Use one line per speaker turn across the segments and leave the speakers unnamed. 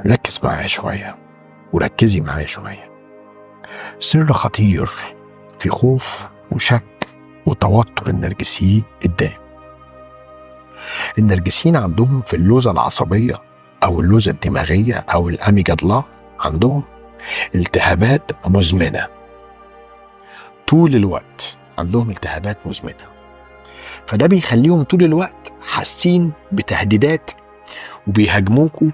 ركز معايا شوية وركزي معايا شوية. سر خطير في خوف وشك وتوتر النرجسيين الدائم. النرجسيين عندهم في اللوزة العصبية أو اللوزة الدماغية أو الأميجدلا عندهم التهابات مزمنة طول الوقت، عندهم التهابات مزمنة، فده بيخليهم طول الوقت حاسين بتهديدات وبيهاجموكوا،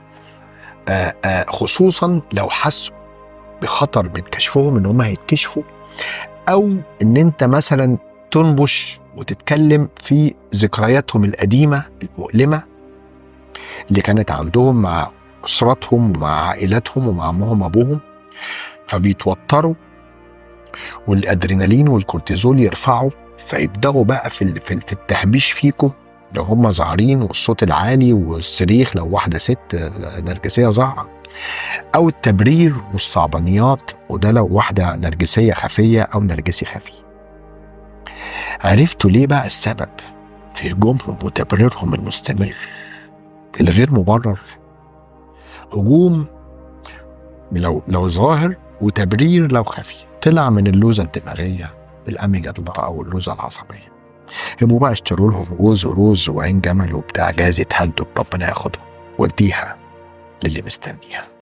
خصوصا لو حسوا بخطر من كشفهم ان هم هيتكشفوا، او ان انت مثلا تنبش وتتكلم في ذكرياتهم القديمة المؤلمة اللي كانت عندهم مع أسرتهم ومع عائلاتهم ومع أمهم وأبوهم، فبيتوتروا والأدرينالين والكورتيزول يرفعوا، فيبدأوا بقى في التهبيش فيكم لو هم ظاهرين، والصوت العالي والصريخ لو واحدة ست نرجسية ظاهرة، أو التبرير والصعبانيات، وده لو واحدة نرجسية خفية أو نرجسي خفي. عرفتوا ليه بقى السبب في هجومهم وتبريرهم المستمر الغير مبرر؟ هجوم لو ظاهر وتبرير لو خفي، طلع من اللوزة الدماغية بالأميجدلا أو اللوزة العصبية. يبقوا بقى اشتروا لهم روز وعين جمل وبتاع، جايز يتهدوا، ربنا ياخدهم وديها للي مستنيها.